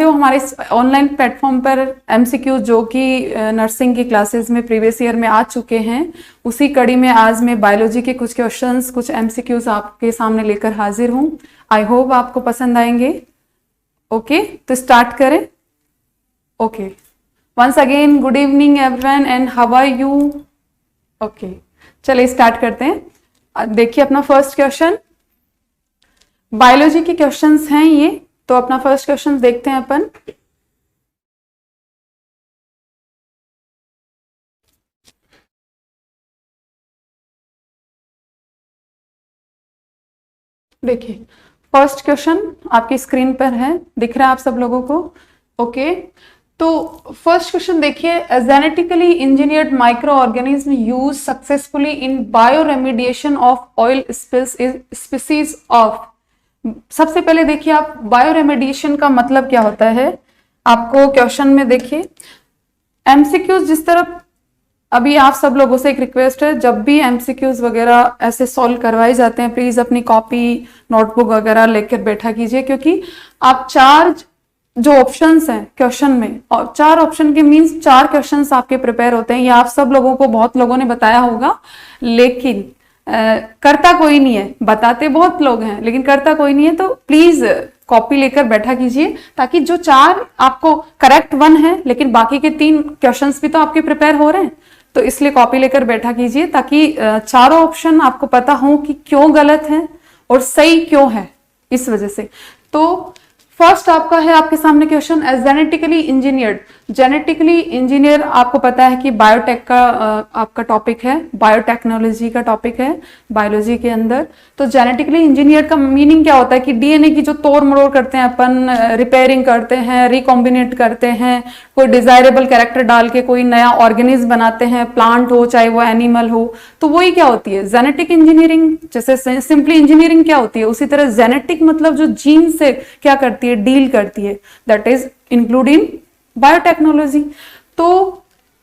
तो हमारे online platform पर एमसीक्यू जो कि नर्सिंग की क्लासेस में प्रीवियस ईयर में आ चुके हैं, उसी कड़ी में आज मैं बायोलॉजी के कुछ क्वेश्चंस, कुछ एमसीक्यूज आपके सामने लेकर हाजिर हूं। आई होप आपको पसंद आएंगे। ओके, तो स्टार्ट करें। Okay, once again good evening everyone and how are you. Okay, चलिए स्टार्ट करते हैं। देखिए अपना फर्स्ट क्वेश्चन, बायोलॉजी के क्वेश्चंस हैं ये। तो अपना फर्स्ट क्वेश्चन देखते हैं अपन। देखिए फर्स्ट क्वेश्चन आपकी स्क्रीन पर है, दिख रहा है आप सब लोगों को। ओके, तो फर्स्ट क्वेश्चन देखिए, genetically engineered micro organism use successfully in bio remediation of oil species of. सबसे पहले देखिए आप, बायो रेमिडिएशन का मतलब क्या होता है आपको क्वेश्चन में देखिए। एमसीक्यूज जिस तरह, अभी आप सब लोगों से एक रिक्वेस्ट है, जब भी एमसीक्यूज वगैरह ऐसे सॉल्व करवाए जाते हैं, प्लीज अपनी कॉपी नोटबुक वगैरह लेकर बैठा कीजिए, क्योंकि आप चार जो ऑप्शंस हैं क्वेश्चन में, और चार ऑप्शन के मींस चार क्वेश्चंस आपके प्रिपेयर होते हैं। ये आप सब लोगों को बहुत लोगों ने बताया होगा, लेकिन करता कोई नहीं है। बताते बहुत लोग हैं लेकिन करता कोई नहीं है। तो प्लीज कॉपी लेकर बैठा कीजिए, ताकि जो चार आपको करेक्ट वन है, लेकिन बाकी के तीन क्वेश्चंस भी तो आपके प्रिपेयर हो रहे हैं। तो इसलिए कॉपी लेकर बैठा कीजिए, ताकि चारों ऑप्शन आपको पता हो कि क्यों गलत है और सही क्यों है, इस वजह से। तो फर्स्ट आपका है आपके सामने question, as genetically engineered. Genetically engineer आपको पता है कि बायोटेक का आपका टॉपिक है, बायोटेक्नोलॉजी का टॉपिक है बायोलॉजी के अंदर। तो जेनेटिकली इंजीनियर का मीनिंग क्या होता है कि डीएनए की जो तोड़ मरोड़ करते हैं अपन, रिपेयरिंग करते हैं, रिकॉम्बिनेट करते हैं, कोई डिजायरेबल कैरेक्टर डाल के कोई नया ऑर्गेनिज्म बनाते हैं, प्लांट हो चाहे वो एनिमल हो, तो वही क्या होती है जेनेटिक इंजीनियरिंग। जैसे सिंपली इंजीनियरिंग क्या होती है, उसी तरह जेनेटिक मतलब जो जीन से क्या करती है, डील करती है, that is include in biotechnology. तो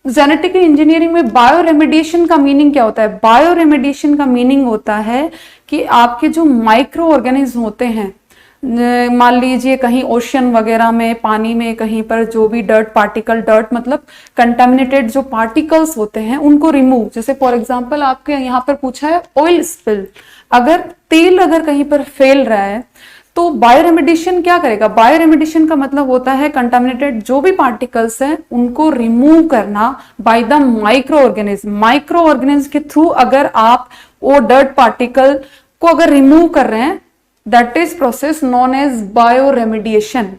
जेनेटिक इंजीनियरिंग में बायो रेमिडिएशन का मीनिंग क्या होता है? बायो रेमिडिएशन का मीनिंग होता है कि आपके जो माइक्रो ऑर्गेनिज्म होते हैं, मान लीजिए कहीं ओशन वगैरह में, पानी में कहीं पर जो भी डर्ट पार्टिकल, डर्ट मतलब कंटेमिनेटेड जो पार्टिकल्स होते हैं, उनको रिमूव। जैसे फॉर एग्जांपल आपके यहाँ पर पूछा है ऑयल स्पिल, अगर तेल अगर कहीं पर फैल रहा है तो बायो रेमिडिएशन क्या करेगा? बायो रेमिडिएशन का मतलब होता है कंटामिनेटेड जो भी पार्टिकल्स हैं उनको रिमूव करना by the micro organism. Micro organism के थ्रू अगर आप वो डर्ट पार्टिकल को अगर रिमूव कर रहे हैं, that is process known as bioremediation.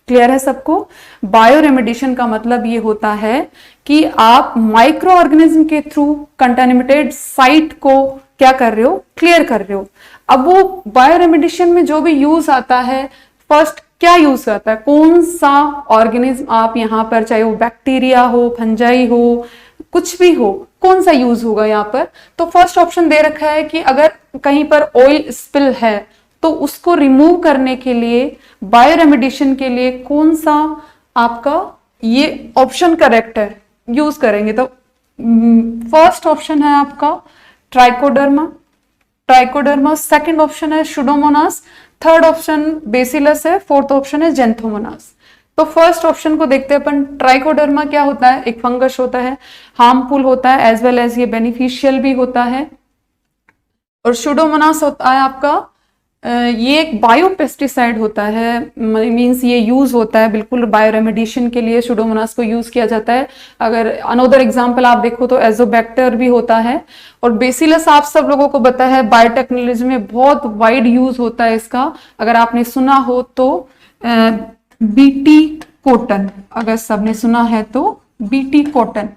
Clear है सबको? बायो रेमिडिएशन का मतलब ये होता है कि आप माइक्रो ऑर्गेनिज्म के थ्रू कंटामिनेटेड साइट को क्या कर रहे हो, क्लियर कर रहे हो। अब वो बायो रेमिडिएशन में जो भी यूज आता है, फर्स्ट क्या यूज आता है, कौन सा ऑर्गेनिज्म आप यहाँ पर, चाहे वो बैक्टीरिया हो, फंजाई हो, कुछ भी हो, कौन सा यूज होगा यहाँ पर? तो फर्स्ट ऑप्शन दे रखा है कि अगर कहीं पर ऑयल स्पिल है तो उसको रिमूव करने के लिए, बायो रेमिडिएशन के लिए कौन सा आपका ये ऑप्शन करेक्ट है, यूज करेंगे। तो फर्स्ट ऑप्शन है आपका ट्राइकोडर्मा, ट्राइकोडर्मा। सेकंड ऑप्शन है सुडोमोनास, थर्ड ऑप्शन बेसिलस है, फोर्थ ऑप्शन है जेंथोमोनास। तो फर्स्ट ऑप्शन को देखते हैं अपन। ट्राइकोडर्मा क्या होता है? एक फंगस होता है, हार्मफुल होता है एज वेल एज ये बेनिफिशियल भी होता है। और सुडोमोनास होता है आपका, ये एक बायोपेस्टिसाइड होता है, मींस ये यूज होता है बिल्कुल बायो रेमिडिएशन के लिए, सुडोमोनास को यूज किया जाता है। अगर अनदर एग्जांपल आप देखो तो एजोबैक्टर भी होता है। और बेसिलस आप सब लोगों को पता है बायोटेक्नोलॉजी में बहुत वाइड यूज होता है इसका। अगर आपने सुना हो तो बीटी कॉटन, अगर सबने सुना है तो बीटी कॉटन।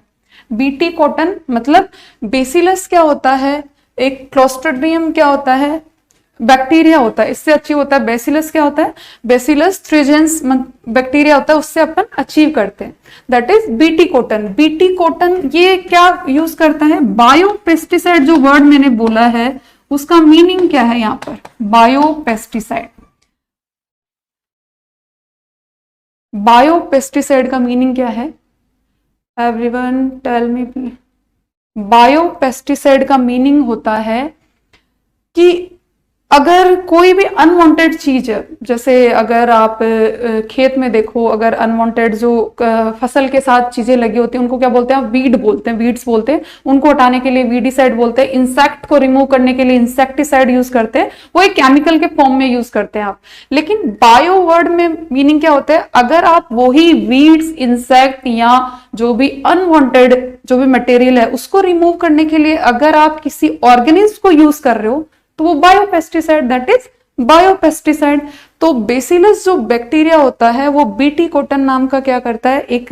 बीटी कॉटन मतलब बेसिलस क्या होता है, एक क्लोस्ट्रिडियम क्या होता है, बैक्टीरिया होता है, इससे अचीव होता है। बेसिलस क्या होता है? बेसिलस थ्रिजेंस बैक्टीरिया होता है, उससे अपन अचीव करते हैं, that is BT cotton. BT cotton ये क्या यूज करता है? बायोपेस्टिसाइड जो वर्ड मैंने बोला है उसका मीनिंग क्या है यहाँ पर? बायोपेस्टिसाइड। बायोपेस्टिसाइड का मीनिंग क्या है? Everyone tell me please. Biopesticide का मीनिंग होता है कि अगर कोई भी अनवांटेड चीज है, जैसे अगर आप खेत में देखो, अगर अनवांटेड जो फसल के साथ चीजें लगी होती हैं उनको क्या बोलते हैं, वीड बोलते हैं, वीड्स बोलते हैं, उनको हटाने के लिए वीडिसाइड बोलते हैं। इंसेक्ट को रिमूव करने के लिए इंसेक्टिसाइड यूज करते हैं, वो एक केमिकल के फॉर्म में यूज करते हैं आप। लेकिन बायो वर्ड में मीनिंग क्या होता है, अगर आप वही वीड्स, इंसेक्ट या जो भी अनवांटेड जो भी मटेरियल है उसको रिमूव करने के लिए अगर आप किसी ऑर्गेनिज्म को यूज कर रहे हो तो वो बायोपेस्टिसाइड, दैट इज बायोपेस्टिसाइड। तो बेसिलस जो बैक्टीरिया होता है वो बीटी कोटन नाम का क्या करता है, एक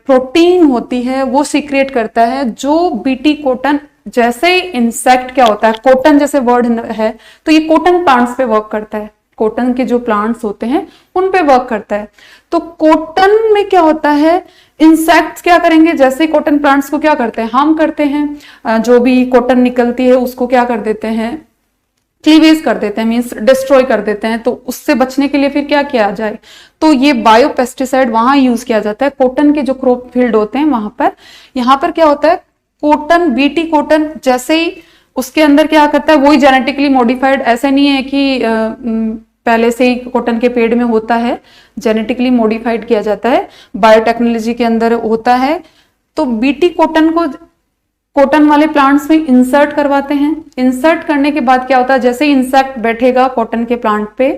प्रोटीन होती है वो सीक्रेट करता है, जो बीटी कोटन, जैसे इंसेक्ट क्या होता है, कोटन जैसे वर्ड है तो ये कोटन प्लांट्स पे वर्क करता है, कोटन के जो प्लांट्स होते हैं उन पे वर्क करता है। तो कोटन में क्या होता है, इंसेक्ट्स क्या करेंगे, जैसे कॉटन प्लांट्स को क्या करते हैं, हार्म करते हैं, जो भी कॉटन निकलती है उसको क्या कर देते हैं, क्लीवेज कर देते हैं, मींस डिस्ट्रॉय कर देते हैं। तो उससे बचने के लिए फिर क्या किया जाए, तो ये बायोपेस्टिसाइड वहां यूज किया जाता है, कॉटन के जो क्रॉप फील्ड होते हैं वहां पर। यहाँ पर क्या होता है, कॉटन, बीटी कॉटन जैसे ही उसके अंदर क्या करता है, वही जेनेटिकली मॉडिफाइड, ऐसे नहीं है कि पहले से ही कॉटन के पेड़ में होता है, जेनेटिकली मॉडिफाइड किया जाता है, बायोटेक्नोलॉजी के अंदर होता है। तो बीटी कॉटन को कॉटन वाले प्लांट्स में इंसर्ट करवाते हैं। इंसर्ट करने के बाद क्या होता है, जैसे ही इंसेक्ट बैठेगा कॉटन के प्लांट पे,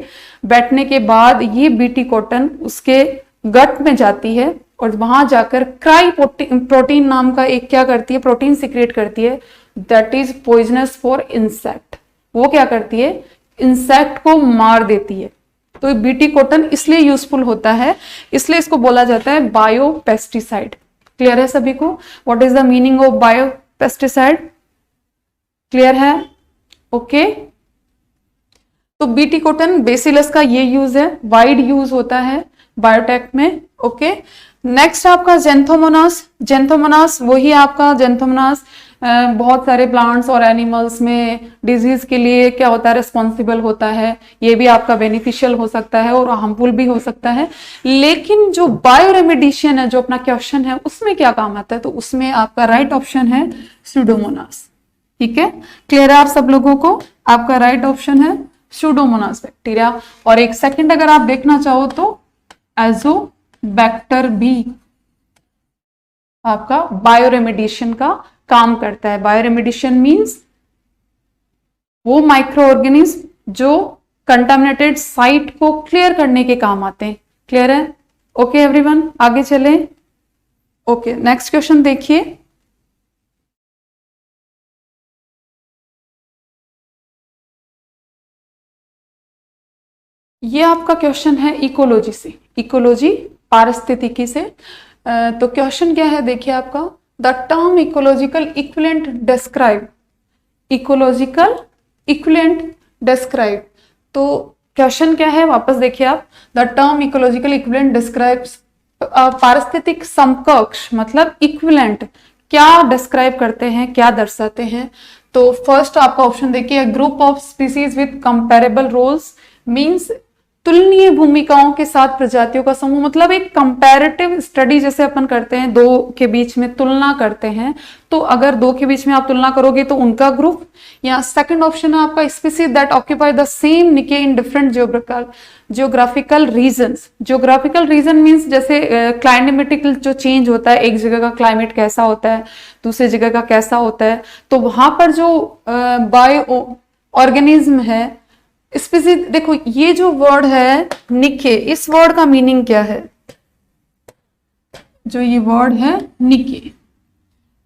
बैठने के बाद ये बीटी कॉटन उसके गट में जाती है और वहां जाकर क्राई प्रोटीन नाम का एक क्या करती है, प्रोटीन सिक्रेट करती है, that is poisonous for insect. वो क्या करती है, इंसेक्ट को मार देती है। तो बीटी कॉटन इसलिए यूजफुल होता है, इसलिए इसको बोला जाता है बायोपेस्टिसाइड। क्लियर है सभी को, what is the meaning of biopesticide, clear है, ओके। तो बीटी कॉटन बेसिलस का ये यूज है, वाइड यूज होता है बायोटेक में, ओके। नेक्स्ट आपका जेंथोमोनास, जेंथोमोनास वही आपका जेंथोमोनास बहुत सारे प्लांट्स और एनिमल्स में डिजीज के लिए क्या होता है, रिस्पॉन्सिबल होता है। ये भी आपका बेनिफिशियल हो सकता है और हार्मफुल भी हो सकता है। लेकिन जो बायो रेमेडिशियन है, जो अपना क्वेश्चन है, उसमें क्या काम आता है, तो उसमें आपका राइट ऑप्शन है स्यूडोमोनास। ठीक है, क्लियर है आप सब लोगों को, आपका राइट ऑप्शन है स्यूडोमोनास बैक्टीरिया। और एक सेकंड अगर आप देखना चाहो तो एजोबैक्टर भी आपका बायो रेमेडिशियन का काम करता है। बायो रेमेडिशियन मीन्स वो माइक्रो ऑर्गेनिज्म जो कंटामिनेटेड साइट को क्लियर करने के काम आते हैं। क्लियर है, ओके एवरीवन, आगे चले। ओके, नेक्स्ट क्वेश्चन देखिए। ये आपका क्वेश्चन है इकोलॉजी से, इकोलॉजी पारिस्थितिकी से। तो क्वेश्चन क्या है देखिए आपका, the term ecological equivalent describe, ecological equivalent describe. तो क्वेश्चन क्या है, वापस देखिए आप, the term ecological equivalent describes, पारिस्थितिक समकक्ष मतलब इक्विवेलेंट क्या डिस्क्राइब करते हैं, क्या दर्शाते हैं। तो फर्स्ट आपका ऑप्शन देखिए, group of species with comparable roles, means तुलनीय भूमिकाओं के साथ प्रजातियों का समूह, मतलब एक कंपैरेटिव स्टडी जैसे अपन करते हैं, दो के बीच में तुलना करते हैं, तो अगर दो के बीच में आप तुलना करोगे तो उनका ग्रुप। या सेकंड ऑप्शन है आपका species that occupy the same niche in different geographical regions. Geographical region means जैसे क्लाइमेटिकल जो चेंज होता है, एक जगह का क्लाइमेट कैसा होता है, दूसरी जगह का कैसा होता है, तो वहां पर जो बायो ऑर्गेनिज्म है, स्पीसीज। देखो ये जो वर्ड है निके, इस वर्ड का मीनिंग क्या है, जो ये वर्ड है निके,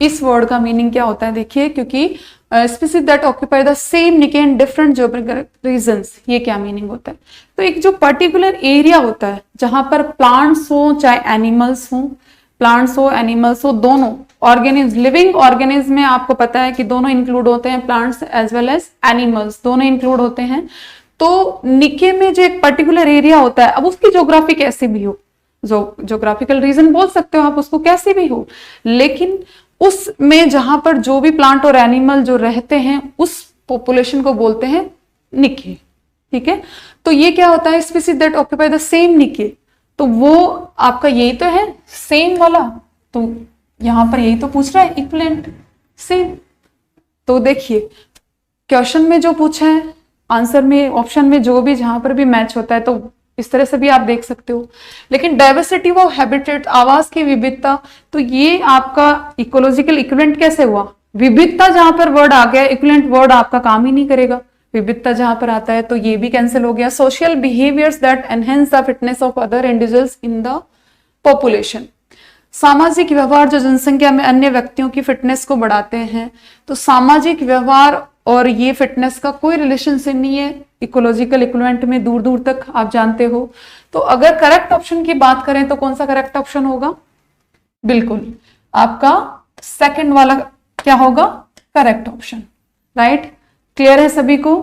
इस वर्ड का मीनिंग क्या होता है देखिए, क्योंकि species that occupy the same niche in different geographical regions, ये क्या मीनिंग होता है। तो एक जो पर्टिकुलर एरिया होता है जहां पर प्लांट्स हो चाहे एनिमल्स हो, प्लांट्स हो एनिमल्स हो, दोनों ऑर्गेनिज्म, लिविंग ऑर्गेनिज्म में आपको पता है कि दोनों इंक्लूड होते हैं, plants as well as animals दोनों इंक्लूड होते हैं। तो निके में जो एक पर्टिकुलर एरिया होता है, अब उसकी ज्योग्राफी कैसी भी हो, जो ज्योग्राफिकल रीजन बोल सकते हो आप उसको, कैसे भी हो, लेकिन उसमें जहां पर जो भी प्लांट और एनिमल जो रहते हैं उस पॉपुलेशन को बोलते हैं निके। ठीक है, तो ये क्या होता है, species that occupy the same निके, तो वो आपका यही तो है सेम वाला, तो यहां पर यही तो पूछ रहा है इक्विवेलेंट सेम। तो देखिए क्वेश्चन में जो पूछा है आंसर में ऑप्शन में जो भी जहां पर भी मैच होता है तो इस तरह से भी आप देख सकते हो। लेकिन डाइवर्सिटी ऑफ हैबिटेट, आवाज की विविधता, तो ये आपका इकोलॉजिकल इक्विवेलेंट कैसे हुआ? विविधता जहां पर वर्ड आ गया, इक्विवेलेंट वर्ड आपका काम ही नहीं करेगा। विविधता जहां पर आता है तो ये भी कैंसिल हो गया। Social behaviours that enhance the fitness of other individuals in the population, सामाजिक व्यवहार जो जनसंख्या में अन्य व्यक्तियों की फिटनेस को बढ़ाते हैं। तो सामाजिक व्यवहार और ये फिटनेस का कोई रिलेशनशिप नहीं है इकोलॉजिकल इक्विवेलेंट में, दूर दूर तक आप जानते हो। तो अगर करेक्ट ऑप्शन की बात करें तो कौन सा करेक्ट ऑप्शन होगा? बिल्कुल आपका सेकंड वाला क्या होगा? Correct option, right. क्लियर है सभी को?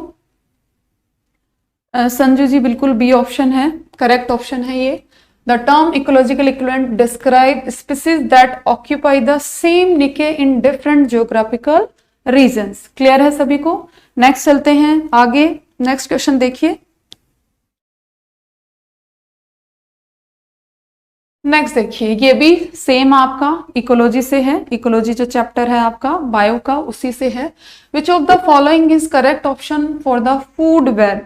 संजू जी बिल्कुल बी ऑप्शन है, करेक्ट ऑप्शन है ये। The term ecological equivalent describe species that occupy the same niche in different geographical regions. Clear है सभी को? नेक्स्ट चलते हैं आगे, नेक्स्ट क्वेश्चन देखिए। नेक्स्ट देखिए, ये भी सेम आपका इकोलॉजी से है, इकोलॉजी जो चैप्टर है आपका बायो का उसी से है। विच of the following is correct option for the food web?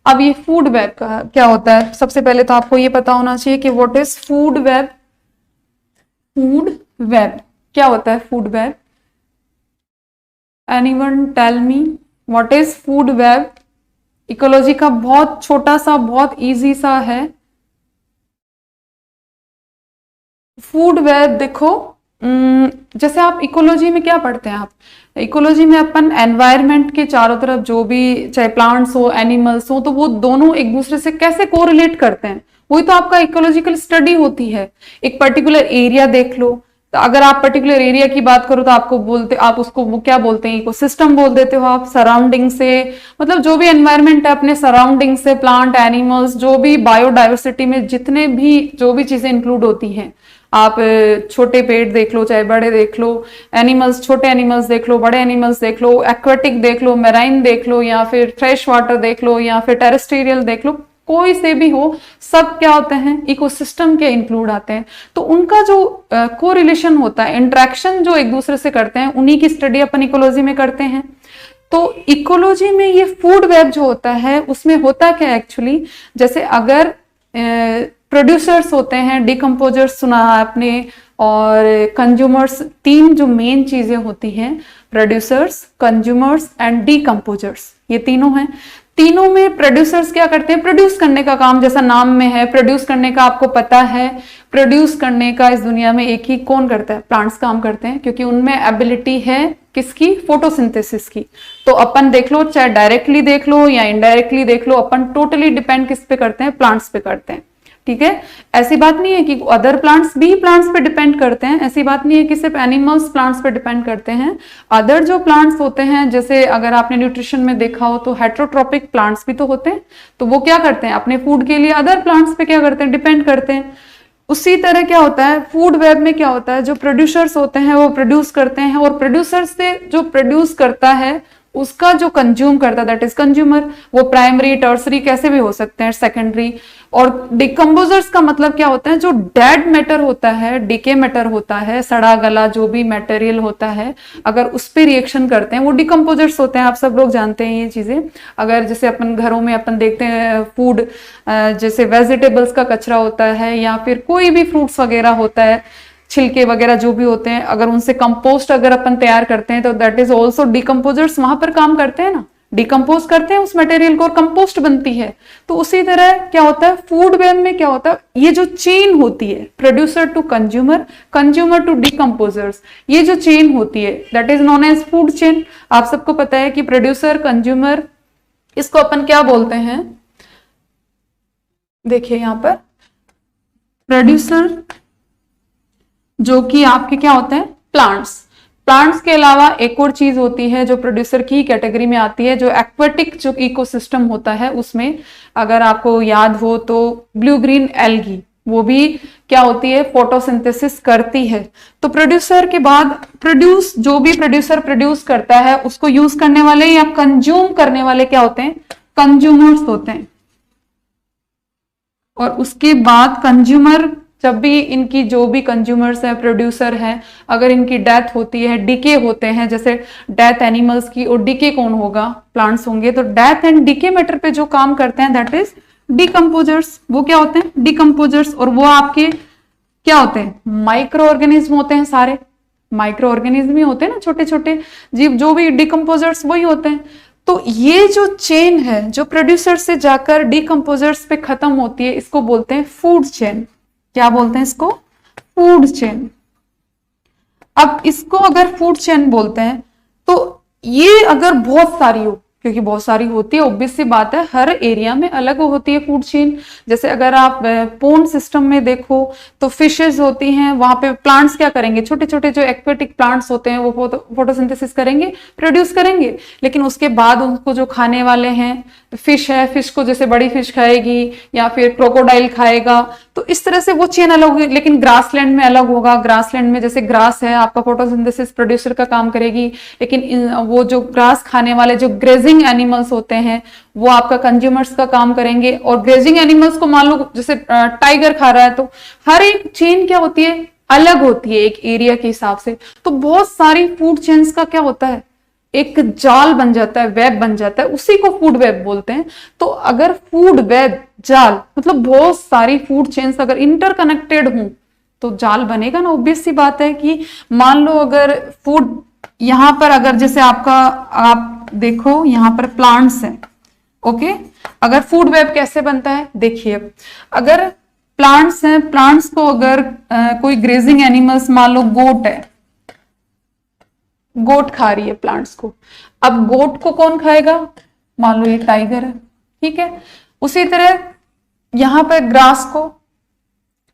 अब ये फूड वेब का क्या होता है? सबसे पहले तो आपको ये पता होना चाहिए कि what is food web. Food web क्या होता है? Food web, anyone tell me what is food web? Ecology का बहुत छोटा सा, बहुत इजी सा है फूड वेब। देखो जैसे आप इकोलॉजी में क्या पढ़ते हैं? आप इकोलॉजी में अपन एनवायरनमेंट के चारों तरफ जो भी चाहे प्लांट्स हो, एनिमल्स हो, तो वो दोनों एक दूसरे से कैसे कोरिलेट करते हैं, वही तो आपका इकोलॉजिकल स्टडी होती है। एक पर्टिकुलर एरिया देख लो, तो अगर आप पर्टिकुलर एरिया की बात करो तो आपको बोलते, आप उसको वो क्या बोलते हैं? इकोसिस्टम बोल देते हो आप। सराउंडिंग से मतलब जो भी एनवायरनमेंट है अपने सराउंडिंग से, प्लांट, एनिमल्स, जो भी बायोडाइवर्सिटी में जितने भी जो भी चीजें इंक्लूड होती हैं, आप छोटे पेड़ देख लो चाहे बड़े देख लो, एनिमल्स, छोटे एनिमल्स देख लो, बड़े एनिमल्स देख लो, एक्वेटिक देख लो, मेराइन देख लो, या फिर फ्रेश वाटर देख लो, या फिर टेरेस्ट्रियल देख लो, कोई से भी हो, सब क्या होते हैं? इकोसिस्टम के इंक्लूड आते हैं। तो उनका जो कोरिलेशन होता है, इंटरेक्शन जो एक दूसरे से करते हैं, उन्हीं की स्टडी अपन इकोलॉजी में करते हैं। तो इकोलॉजी में ये फूड वेब जो होता है उसमें होता क्या है एक्चुअली? जैसे अगर प्रोड्यूसर्स होते हैं, डिकम्पोजर्स सुना है आपने, और कंज्यूमर्स, तीन जो मेन चीजें होती हैं, प्रोड्यूसर्स, कंज्यूमर्स एंड डिकम्पोजर्स, ये तीनों हैं। तीनों में प्रोड्यूसर्स क्या करते हैं? प्रोड्यूस करने का काम, जैसा नाम में है प्रोड्यूस करने का, आपको पता है प्रोड्यूस करने का इस दुनिया में एक ही कौन करता है? प्लांट्स काम करते हैं, क्योंकि उनमें एबिलिटी है किसकी? फोटोसिंथेसिस की। तो अपन देख लो, चाहे डायरेक्टली देख लो या इनडायरेक्टली देख लो, अपन टोटली डिपेंड किस पे करते हैं? प्लांट्स पे करते हैं। ठीक है, ऐसी बात नहीं है कि अदर प्लांट्स भी प्लांट्स पे डिपेंड करते हैं, ऐसी बात नहीं है कि सिर्फ एनिमल्स प्लांट्स पे डिपेंड करते हैं। अदर जो प्लांट्स होते हैं, जैसे अगर आपने न्यूट्रिशन में देखा हो तो हेट्रोट्रोपिक प्लांट्स भी तो होते हैं, तो वो क्या करते हैं? अपने फूड के लिए अदर प्लांट्स पे क्या करते हैं? डिपेंड करते हैं। उसी तरह क्या होता है फूड वेब में? क्या होता है? जो प्रोड्यूसर्स होते हैं वो प्रोड्यूस करते हैं, और प्रोड्यूसर्स से जो प्रोड्यूस करता है उसका जो कंज्यूम करता है दैट इज कंज्यूमर। वो प्राइमरी, टर्सरी कैसे भी हो सकते हैं, सेकेंडरी। और डिकम्पोजर्स का मतलब क्या होता है? जो डेड मैटर होता है, डिके मैटर होता है, सड़ा गला जो भी मटेरियल होता है, अगर उस पर रिएक्शन करते हैं वो डिकम्पोजर्स होते हैं। आप सब लोग जानते हैं ये चीजें। अगर जैसे अपन घरों में अपन देखते हैं फूड, जैसे वेजिटेबल्स का कचरा होता है या फिर कोई भी फ्रूट्स वगैरह होता है, छिलके वगैरह जो भी होते हैं, अगर उनसे कंपोस्ट अगर अपन तैयार करते हैं तो दैट इज ऑल्सो डिकम्पोजर्स वहां पर काम करते हैं ना, डिकम्पोज करते हैं उस मटेरियल को और कंपोस्ट बनती है। तो उसी तरह क्या होता है फूड वेब में? क्या होता है? ये जो चेन होती है producer to consumer, consumer to decomposers, ये जो चेन होती है that is known as food chain. आप सबको पता है कि प्रोड्यूसर, कंज्यूमर, इसको अपन क्या बोलते हैं? देखिए यहां पर प्रोड्यूसर जो कि आपके क्या होते हैं? प्लांट्स। प्लांट्स के अलावा एक और चीज होती है जो प्रोड्यूसर की कैटेगरी में आती है, जो एक्वेटिक जो इकोसिस्टम होता है उसमें, अगर आपको याद हो तो ब्लू ग्रीन एल्गी, वो भी क्या होती है? फोटोसिंथेसिस करती है। तो प्रोड्यूसर के बाद प्रोड्यूस, जो भी प्रोड्यूसर प्रोड्यूस करता है उसको यूज करने वाले या कंज्यूम करने वाले क्या होते हैं? कंज्यूमर्स होते हैं। और उसके बाद कंज्यूमर जब भी इनकी जो भी कंज्यूमर्स है, प्रोड्यूसर हैं, अगर इनकी डेथ होती है, डिके होते हैं, जैसे डेथ एनिमल्स की, और डिके कौन होगा, प्लांट्स होंगे, तो डेथ एंड डिके मैटर पे जो काम करते हैं दैट इज डिकम्पोजर्स। वो क्या होते हैं, डिकम्पोजर्स। और वो आपके क्या होते हैं, माइक्रो ऑर्गेनिज्म होते हैं, सारे माइक्रो ऑर्गेनिज्म ही होते हैं ना, छोटे छोटे जीव, जो भी डिकम्पोजर्स वही होते हैं। तो ये जो चेन है जो प्रोड्यूसर से जाकर डिकम्पोजर्स पे खत्म होती है, इसको बोलते हैं फूड चेन। क्या बोलते हैं इसको, फूड चेन। अब इसको अगर फूड चेन बोलते हैं तो ये अगर बहुत सारी हो, क्योंकि बहुत सारी होती है, ऑब्वियस सी बात है, हर एरिया में अलग होती है फूड चेन। जैसे अगर आप पोन्ड सिस्टम में देखो तो फिशेस होती हैं, वहां पे प्लांट्स क्या करेंगे, छोटे छोटे जो एक्वेटिक प्लांट्स होते हैं वो फोटोसिंथेसिस करेंगे, प्रोड्यूस करेंगे, लेकिन उसके बाद उनको जो खाने वाले हैं, फिश है, फिश को जैसे बड़ी फिश खाएगी या फिर क्रोकोडाइल खाएगा, तो इस तरह से वो चेन अलग होगी। लेकिन ग्रासलैंड में अलग होगा, ग्रासलैंड में जैसे ग्रास है, आपका फोटोसिंथेसिस प्रोड्यूसर का काम करेगी, लेकिन वो जो ग्रास खाने वाले जो ग्रेजिंग एनिमल्स होते हैं वो आपका कंज्यूमर्स का काम करेंगे। और ग्रेजिंग एनिमल्स को मान लो जैसे टाइगर खा रहा है, तो हर एक चेन क्या होती है, अलग होती है एक एरिया के हिसाब से। तो बहुत सारी फूड चेन्स का क्या होता है, एक जाल बन जाता है, वेब बन जाता है, उसी को फूड वेब बोलते हैं। तो अगर फूड वेब, जाल मतलब बहुत सारी फूड चेन्स अगर इंटरकनेक्टेड हों तो जाल बनेगा ना। ऑब्वियस सी बात है कि मान लो अगर फूड, यहां पर अगर जैसे आपका, आप देखो यहां पर प्लांट्स हैं, ओके, अगर फूड वेब कैसे बनता है देखिए, अगर प्लांट्स हैं, प्लांट्स को अगर कोई ग्रेजिंग एनिमल्स, मान लो गोट है, गोट खा रही है प्लांट्स को, अब गोट को कौन खाएगा, मान लो ये टाइगर है, ठीक है। उसी तरह यहां पर ग्रास को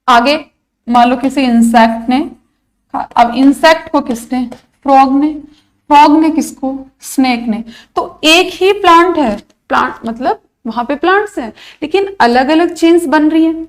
आगे मान लो किसी इंसेक्ट ने, अब इंसेक्ट को किसने, फ्रॉग ने, फ्रॉग ने किसको, स्नेक ने। तो एक ही प्लांट है, प्लांट मतलब वहां पे प्लांट्स हैं, लेकिन अलग अलग चेन्स बन रही है,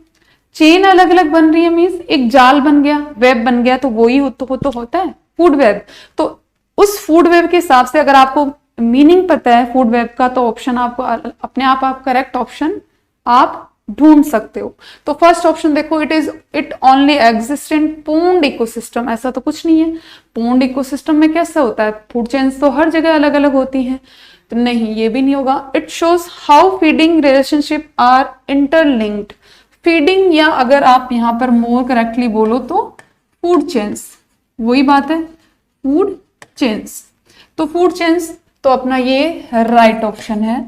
चेन अलग अलग बन रही है, मीन्स एक जाल बन गया, वेब बन गया, तो वही होता है फूड वेब। तो उस फूड वेब के हिसाब से अगर आपको मीनिंग पता है फूड वेब का, तो ऑप्शन आपको अपने आप करेक्ट ऑप्शन आप ढूंढ सकते हो। तो फर्स्ट ऑप्शन देखो, it only exist in pond ecosystem, ऐसा तो कुछ नहीं है। पोन्ड इकोसिस्टम में कैसा होता है, फूड चेन्स तो हर जगह अलग अलग होती हैं, तो नहीं, ये भी नहीं होगा। It shows how feeding relationship are interlinked, feeding, या अगर आप यहां पर मोर करेक्टली बोलो तो फूड चेन्स, वही बात है, फूड चेन्स। तो फूड चेन्स तो अपना ये राइट ऑप्शन है।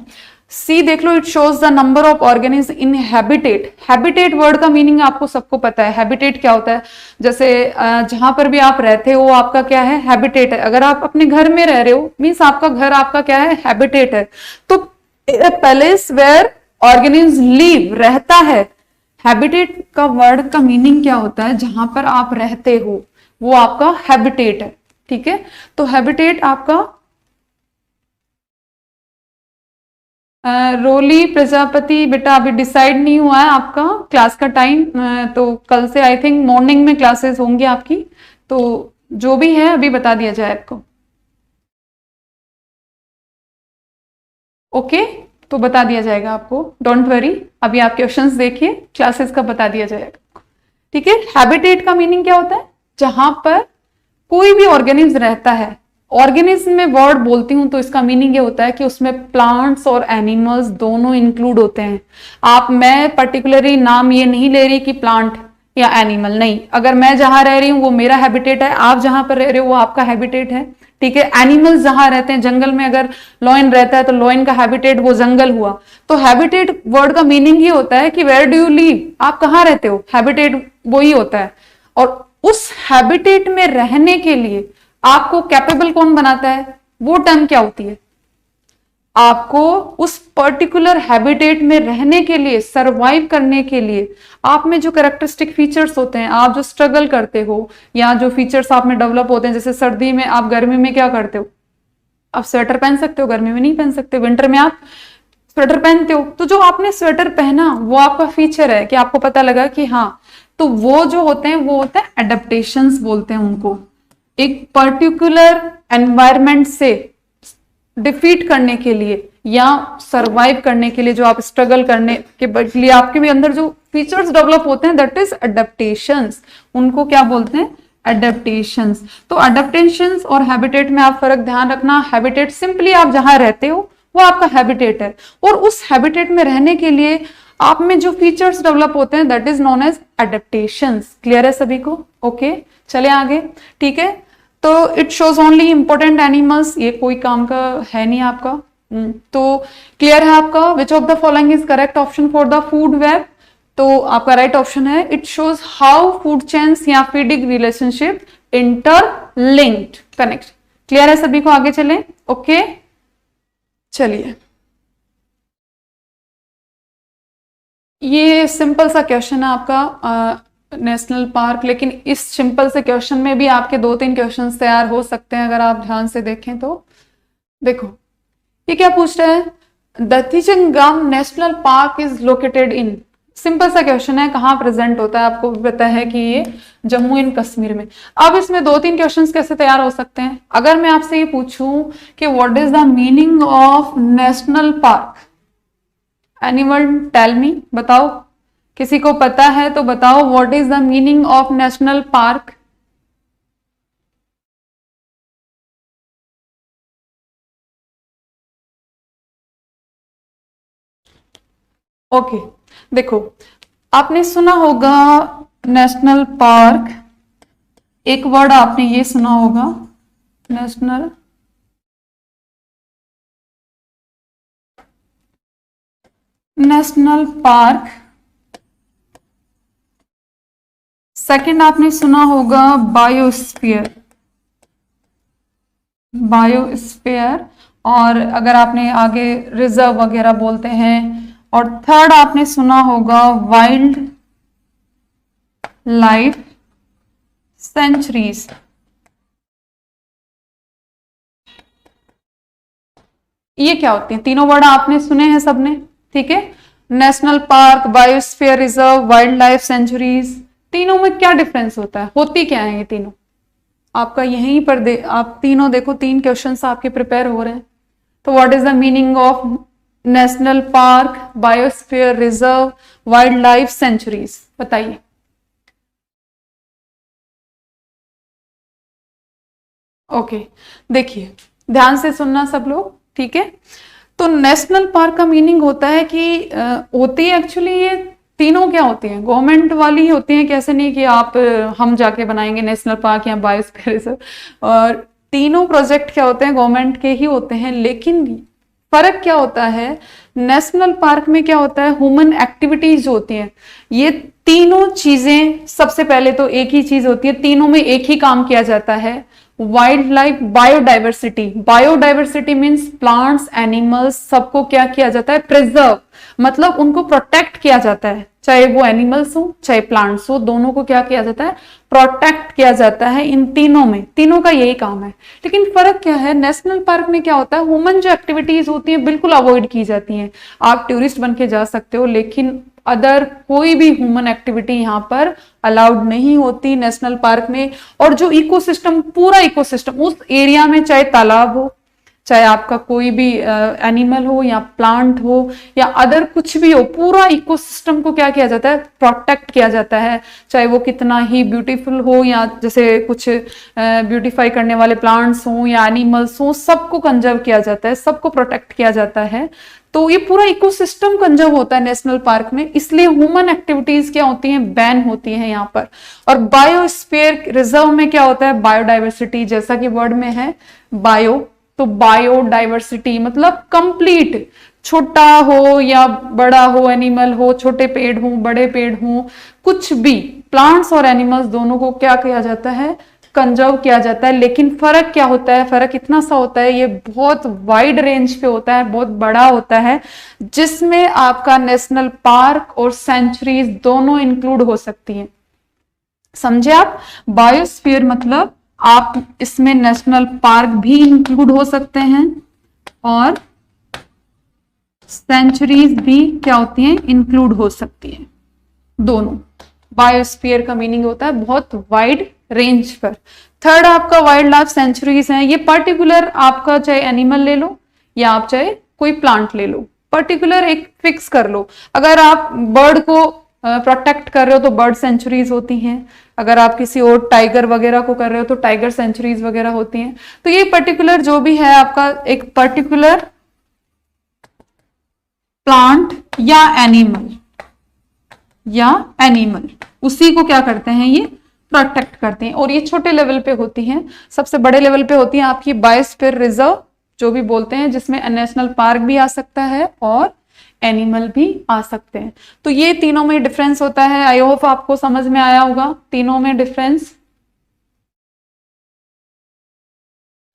सी देख लो, it shows the number of organism in habitat. Habitat word का मीनिंग आपको सबको पता है, हैबिटेट क्या होता है, जैसे जहां पर भी आप रहते हो आपका क्या है, हैबिटेट है। अगर आप अपने घर में रह रहे हो मीन्स आपका घर आपका क्या है, हैबिटेट है। तो प्लेस वेयर ऑर्गेनिज्म लिव, रहता है। हैबिटेट का वर्ड का मीनिंग क्या होता है, जहां पर आप रहते हो वो आपका हैबिटेट है, ठीक है। तो हैबिटेट आपका रोली प्रजापति, बेटा अभी डिसाइड नहीं हुआ है आपका क्लास का टाइम, तो कल से आई थिंक मॉर्निंग में क्लासेस होंगी आपकी, तो जो भी है अभी बता दिया जाए आपको, ओके। तो बता दिया जाएगा आपको, डोंट वरी, अभी आप क्वेश्चंस देखिए, क्लासेस का बता दिया जाएगा, ठीक है। हैबिटेट का मीनिंग क्या होता है, जहां पर कोई भी ऑर्गेनिज्म रहता है। ऑर्गेनिज्म में वर्ड बोलती हूं तो इसका मीनिंग ये होता है कि उसमें प्लांट्स और एनिमल्स दोनों इंक्लूड होते हैं। मैं पर्टिकुलरली नाम ये नहीं ले रही कि प्लांट या एनिमल, नहीं, अगर मैं जहां रह रही हूं वो मेरा हैबिटेट है, आप जहां पर रह रहे हो वो आपका हैबिटेट है, ठीक है। एनिमल्स जहां रहते हैं, जंगल में अगर लॉयन रहता है तो लॉयन का हैबिटेट वो जंगल हुआ। तो हैबिटेट वर्ड का मीनिंग ये होता है कि वेयर डू यू लिव, आप कहां रहते हो, हैबिटेट वही होता है। और उस हैबिटेट में रहने के लिए आपको कैपेबल कौन बनाता है, वो टर्म क्या होती है, आपको उस पर्टिकुलर हैबिटेट में रहने के लिए, सरवाइव करने के लिए आप में जो कैरेक्टरिस्टिक फीचर्स होते हैं, आप जो स्ट्रगल करते हो या जो फीचर्स आप में डेवलप होते हैं, जैसे सर्दी में आप गर्मी में क्या करते हो, आप स्वेटर पहन सकते हो, गर्मी में नहीं पहन सकते, विंटर में आप स्वेटर पहनते हो। तो जो आपने स्वेटर पहना वो आपका फीचर है कि आपको पता लगा कि हाँ, तो वो जो होते हैं वो होते हैं एडेप्टेशंस बोलते हैं उनको। एक पर्टिकुलर एनवायरमेंट से डिफीट करने के लिए या सरवाइव करने के लिए, जो आप स्ट्रगल करने के लिए आपके भी अंदर जो फीचर्स डेवलप होते हैं, दैट इज अडेप्टेशंस। उनको क्या बोलते हैं? अडेप्टेशंस। तो अडेप्टेशंस और हैबिटेट में आप फर्क ध्यान रखना। हैबिटेट सिंपली आप जहां रहते हो वो आपका हैबिटेट है, और उस हैबिटेट में रहने के लिए आप में जो फीचर्स डेवलप होते हैं that is known as adaptations. Clear है सभी को? ओके, चले आगे। ठीक है, तो it shows only important animals, ये कोई काम का है नहीं आपका। तो क्लियर है आपका? Which of the following is correct option for the food web? तो आपका राइट ऑप्शन है it shows how food chains या feeding relationship interlinked, connect. Clear है सभी को? आगे चलें। ओके, चलिए, ये सिंपल सा क्वेश्चन है आपका नेशनल पार्क, लेकिन इस सिंपल से क्वेश्चन में भी आपके 2-3 क्वेश्चन तैयार हो सकते हैं अगर आप ध्यान से देखें तो। देखो ये क्या पूछ रहा है, Dachigam national park is located in, simple सा क्वेश्चन है, कहाँ प्रेजेंट होता है? आपको भी पता है कि ये जम्मू एंड कश्मीर में। अब इसमें 2-3 क्वेश्चंस कैसे तैयार हो सकते हैं? अगर मैं आपसे ये पूछूं कि what is the meaning of national park, anyone tell me, बताओ, किसी को पता है तो बताओ, what is the meaning of national park? Okay, देखो आपने सुना होगा नेशनल पार्क, एक वर्ड आपने ये सुना होगा नेशनल पार्क। सेकंड आपने सुना होगा बायोस्फीयर, और अगर आपने आगे रिजर्व वगैरह बोलते हैं। और थर्ड आपने सुना होगा वाइल्ड लाइफ सेंचुरीज। ये क्या होती हैं? तीनों वर्ड आपने सुने हैं सबने, ठीक है? National park, biosphere reserve, wild life sanctuaries, तीनों में क्या डिफरेंस होता है? होती क्या है ये तीनों? आपका यहीं पर आप तीनों देखो, 3 क्वेश्चंस आपके प्रिपेयर हो रहे हैं। तो what is the meaning of national park, biosphere reserve, wild life sanctuaries, बताइए। ओके, देखिए ध्यान से सुनना सब लोग, ठीक है? तो नेशनल पार्क का मीनिंग होता है कि होती है एक्चुअली, ये तीनों क्या होती हैं? गवर्नमेंट वाली होती हैं, कैसे नहीं कि आप हम जाके बनाएंगे नेशनल पार्क या बायोस्फीयर रिजर्व, और तीनों प्रोजेक्ट क्या होते हैं? गवर्नमेंट के ही होते हैं। लेकिन फर्क क्या होता है? नेशनल पार्क में क्या होता है? ह्यूमन एक्टिविटीज होती हैं। ये तीनों चीजें, सबसे पहले तो एक ही चीज होती है, तीनों में एक ही काम किया जाता है, wild life biodiversity. Biodiversity means plants, animals, सबको क्या किया जाता है? प्रिजर्व, मतलब उनको प्रोटेक्ट किया जाता है, चाहे वो एनिमल्स हो चाहे प्लांट्स हो, दोनों को क्या किया जाता है? प्रोटेक्ट किया जाता है। इन तीनों में, तीनों का यही काम है। लेकिन फर्क क्या है? नेशनल पार्क में क्या होता है? ह्यूमन जो एक्टिविटीज होती है बिल्कुल अवॉइड की जाती हैं। आप टूरिस्ट बन के जा सकते हो, लेकिन अदर कोई भी ह्यूमन एक्टिविटी यहाँ पर अलाउड नहीं होती नेशनल पार्क में। और जो इकोसिस्टम, पूरा इकोसिस्टम उस एरिया में, चाहे तालाब हो, चाहे आपका कोई भी एनिमल हो या प्लांट हो या अदर कुछ भी हो, पूरा इकोसिस्टम को क्या किया जाता है? प्रोटेक्ट किया जाता है। चाहे वो कितना ही ब्यूटीफुल हो, या जैसे कुछ ब्यूटीफाई करने वाले प्लांट्स हो या एनिमल्स हो, सबको कंजर्व किया जाता है, सबको प्रोटेक्ट किया जाता है। तो ये पूरा इकोसिस्टम कंजर्व होता है नेशनल पार्क में, इसलिए ह्यूमन एक्टिविटीज क्या होती हैं? बैन होती हैं यहाँ पर। और बायोस्फीयर रिजर्व में क्या होता है? बायोडाइवर्सिटी, जैसा कि वर्ड में है बायो, तो बायोडाइवर्सिटी मतलब कंप्लीट, छोटा हो या बड़ा हो, एनिमल हो, छोटे पेड़ हो, बड़े पेड़ हो, कुछ भी, प्लांट्स और एनिमल्स दोनों को क्या किया जाता है? कंजर्व किया जाता है। लेकिन फर्क क्या होता है? फर्क इतना सा होता है, ये बहुत वाइड रेंज पे होता है, बहुत बड़ा होता है, जिसमें आपका नेशनल पार्क और सेंचुरीज दोनों इंक्लूड हो सकती हैं। समझे आप? बायोस्फीयर मतलब आप इसमें नेशनल पार्क भी इंक्लूड हो सकते हैं, और सेंचुरीज भी क्या होती हैं? इंक्लूड हो सकती है, दोनों। बायोस्फीयर का मीनिंग होता है बहुत वाइड रेंज पर। थर्ड आपका वाइल्ड लाइफ सेंचुरीज है, ये पर्टिकुलर आपका चाहे एनिमल ले लो या आप चाहे कोई प्लांट ले लो, पर्टिकुलर एक फिक्स कर लो। अगर आप बर्ड को प्रोटेक्ट कर रहे हो तो बर्ड सेंचुरीज होती हैं, अगर आप किसी और टाइगर वगैरह को कर रहे हो तो टाइगर सेंचुरीज वगैरह होती हैं। तो ये पर्टिकुलर जो भी है आपका एक पर्टिकुलर प्लांट या एनिमल उसी को क्या करते हैं, ये प्रोटेक्ट करते हैं। और ये छोटे लेवल पे होती हैं, सबसे बड़े लेवल पे होती है आपकी बायोस्फीयर रिजर्व जो भी बोलते हैं, जिसमें नेशनल पार्क भी आ सकता है और एनिमल भी आ सकते हैं। तो ये तीनों में डिफरेंस होता है। आई होप आपको समझ में आया होगा तीनों में डिफरेंस।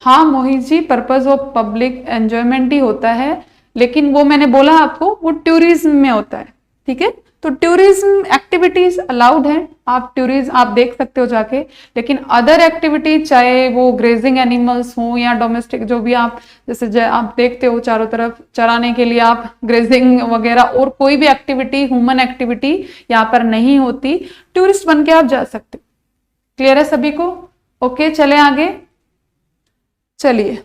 हाँ Mohit ji, purpose of public enjoyment ही होता है, लेकिन वो मैंने बोला आपको वो टूरिज्म में होता है, ठीक है। तो टूरिज्म एक्टिविटीज अलाउड है, आप टूरिज्म आप देख सकते हो जाके, लेकिन अदर एक्टिविटीज चाहे वो ग्रेजिंग एनिमल्स हो या डोमेस्टिक जो भी आप जैसे आप देखते हो चारों तरफ चराने के लिए आप ग्रेजिंग वगैरह और कोई भी एक्टिविटी ह्यूमन एक्टिविटी यहाँ पर नहीं होती, टूरिस्ट बन के आप जा सकते हो। क्लियर है सभी को? ओके चले आगे, चलिए